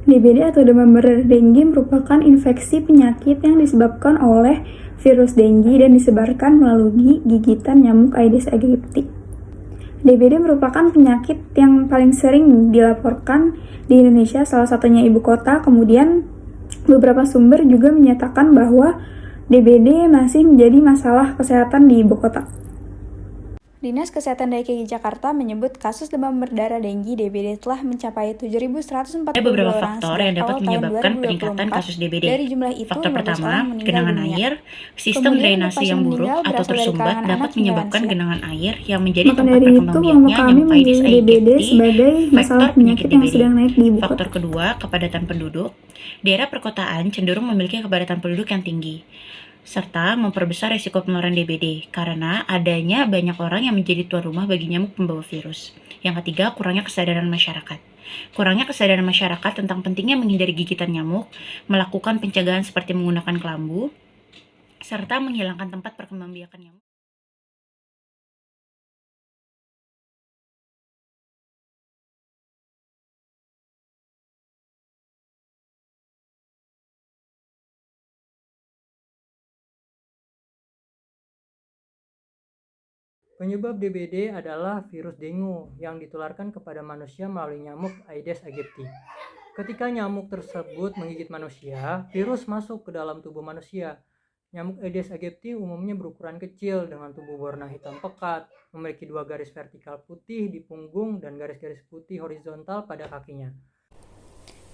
DBD atau demam berdarah dengue merupakan infeksi penyakit yang disebabkan oleh virus dengue dan disebarkan melalui gigitan nyamuk Aedes aegypti. DBD merupakan penyakit yang paling sering dilaporkan di Indonesia, salah satunya ibu kota. Kemudian beberapa sumber juga menyatakan bahwa DBD masih menjadi masalah kesehatan di ibu kota. Dinas Kesehatan DKI Jakarta menyebut kasus demam berdarah dengue DBD telah mencapai 7.140 Ada beberapa orang faktor sejak yang dapat awal tahun menyebabkan 2024. peningkatan kasus DBD. Dari jumlah itu, Faktor 15 pertama, orang meninggal genangan dunia. air. Sistem Kemudian, drainasi pasien yang buruk meninggal atau berasal dari tersumbat kalangan dapat anak hingga menyebabkan lansia. genangan air yang menjadi Maka tempat dari berkembang itu, biaknya kami nyamuk Aedes memilih DBD aegypti. sebagai masalah Faktor penyakit yang DBD. sedang naik di ibu Faktor kota. kedua, kepadatan penduduk. Daerah perkotaan cenderung memiliki kepadatan penduduk yang tinggi, serta memperbesar risiko penularan DBD karena adanya banyak orang yang menjadi tuan rumah bagi nyamuk pembawa virus. Yang ketiga, kurangnya kesadaran masyarakat. Kurangnya kesadaran masyarakat tentang pentingnya menghindari gigitan nyamuk, melakukan pencegahan seperti menggunakan kelambu, serta menghilangkan tempat perkembangbiakan nyamuk. Penyebab DBD adalah virus dengue yang ditularkan kepada manusia melalui nyamuk Aedes aegypti. Ketika nyamuk tersebut menggigit manusia, virus masuk ke dalam tubuh manusia. Nyamuk Aedes aegypti umumnya berukuran kecil dengan tubuh berwarna hitam pekat, memiliki 2 garis vertikal putih di punggung dan garis-garis putih horizontal pada kakinya.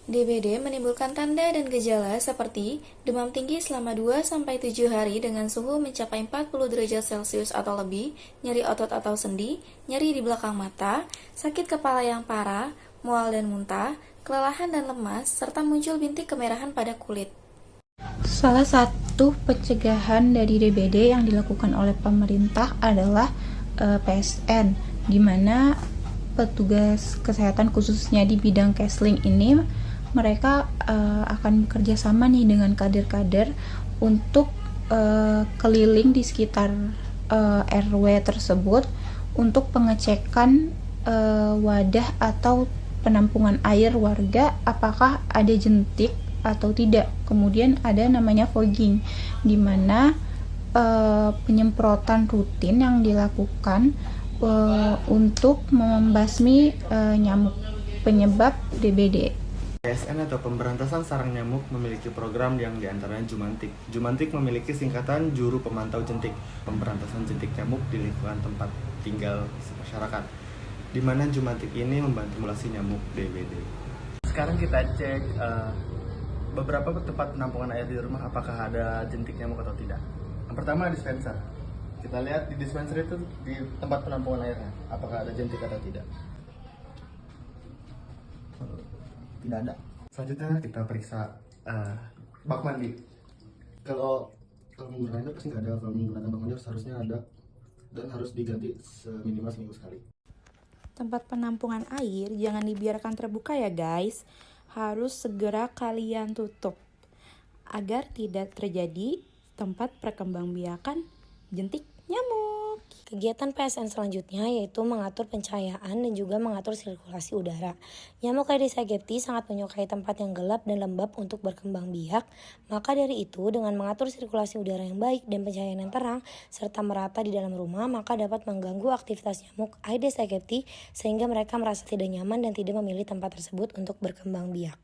DBD menimbulkan tanda dan gejala seperti demam tinggi selama 2-7 hari dengan suhu mencapai 40 derajat Celcius atau lebih, nyeri otot atau sendi, nyeri di belakang mata, sakit kepala yang parah, mual dan muntah, kelelahan dan lemas, serta muncul bintik kemerahan pada kulit. Salah satu pencegahan dari DBD yang dilakukan oleh pemerintah adalah PSN, di mana petugas kesehatan khususnya di bidang Kesling ini mereka akan bekerja sama nih dengan kader-kader untuk keliling di sekitar RW tersebut untuk pengecekan wadah atau penampungan air warga apakah ada jentik atau tidak. Kemudian ada namanya fogging, di mana penyemprotan rutin yang dilakukan untuk membasmi nyamuk penyebab DBD. PSN atau Pemberantasan Sarang Nyamuk memiliki program yang diantaranya Jumantik. Jumantik memiliki singkatan Juru Pemantau Jentik, pemberantasan jentik nyamuk di lingkungan tempat tinggal masyarakat, di mana Jumantik ini membantu simulasi nyamuk DBD. Sekarang kita cek beberapa tempat penampungan air di rumah, apakah ada jentik nyamuk atau tidak. Yang pertama, dispenser. Kita lihat di dispenser itu di tempat penampungan airnya, apakah ada jentik atau tidak. Tidak ada. Selanjutnya kita periksa bak mandi. Kalau menggunakan itu pasti nggak ada. Kalau menggunakan bak mandi seharusnya ada dan harus diganti seminimal seminggu sekali. Tempat penampungan air jangan dibiarkan terbuka ya guys. Harus segera kalian tutup agar tidak terjadi tempat perkembangbiakan jentik nyamuk. Kegiatan PSN selanjutnya yaitu mengatur pencahayaan dan juga mengatur sirkulasi udara. Nyamuk Aedes aegypti sangat menyukai tempat yang gelap dan lembab untuk berkembang biak. Maka dari itu, dengan mengatur sirkulasi udara yang baik dan pencahayaan yang terang serta merata di dalam rumah, maka dapat mengganggu aktivitas nyamuk Aedes aegypti sehingga mereka merasa tidak nyaman dan tidak memilih tempat tersebut untuk berkembang biak.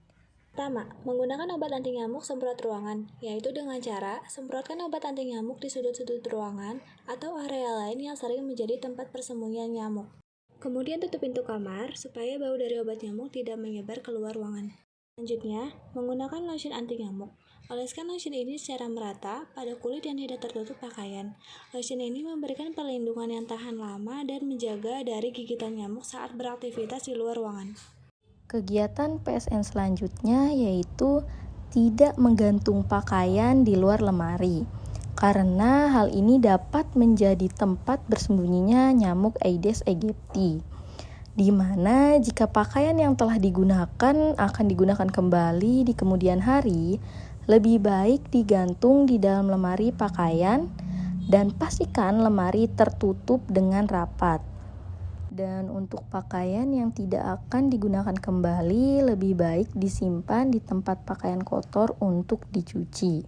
Pertama, menggunakan obat anti nyamuk semprot ruangan, yaitu dengan cara semprotkan obat anti nyamuk di sudut-sudut ruangan atau area lain yang sering menjadi tempat persembunyian nyamuk. Kemudian tutup pintu kamar supaya bau dari obat nyamuk tidak menyebar keluar ruangan. Selanjutnya, menggunakan lotion anti nyamuk. Oleskan lotion ini secara merata pada kulit yang tidak tertutup pakaian. Lotion ini memberikan perlindungan yang tahan lama dan menjaga dari gigitan nyamuk saat beraktivitas di luar ruangan. Kegiatan PSN selanjutnya yaitu tidak menggantung pakaian di luar lemari, karena hal ini dapat menjadi tempat bersembunyinya nyamuk Aedes aegypti, di mana jika pakaian yang telah digunakan akan digunakan kembali di kemudian hari, lebih baik digantung di dalam lemari pakaian dan pastikan lemari tertutup dengan rapat. Dan untuk pakaian yang tidak akan digunakan kembali, lebih baik disimpan di tempat pakaian kotor untuk dicuci.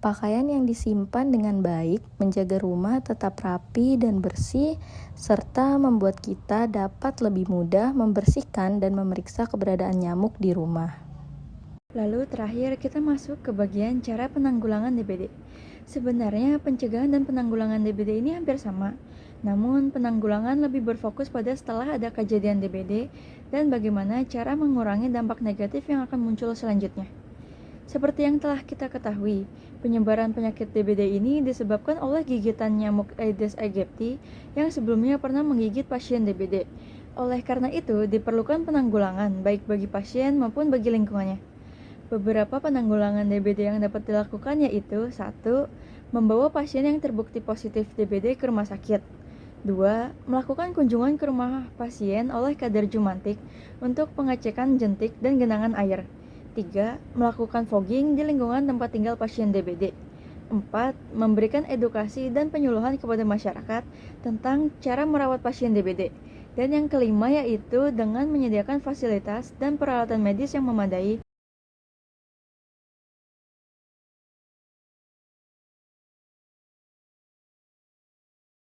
Pakaian yang disimpan dengan baik menjaga rumah tetap rapi dan bersih, serta membuat kita dapat lebih mudah membersihkan dan memeriksa keberadaan nyamuk di rumah. Lalu terakhir kita masuk ke bagian cara penanggulangan DBD. Sebenarnya pencegahan dan penanggulangan DBD ini hampir sama, namun penanggulangan lebih berfokus pada setelah ada kejadian DBD dan bagaimana cara mengurangi dampak negatif yang akan muncul selanjutnya. Seperti yang telah kita ketahui, penyebaran penyakit DBD ini disebabkan oleh gigitan nyamuk Aedes aegypti yang sebelumnya pernah menggigit pasien DBD. Oleh karena itu, diperlukan penanggulangan baik bagi pasien maupun bagi lingkungannya. Beberapa penanggulangan DBD yang dapat dilakukan yaitu 1. Membawa pasien yang terbukti positif DBD ke rumah sakit. 2. Melakukan kunjungan ke rumah pasien oleh kader Jumantik untuk pengecekan jentik dan genangan air. 3. Melakukan fogging di lingkungan tempat tinggal pasien DBD. 4. Memberikan edukasi dan penyuluhan kepada masyarakat tentang cara merawat pasien DBD. Dan yang kelima yaitu dengan menyediakan fasilitas dan peralatan medis yang memadai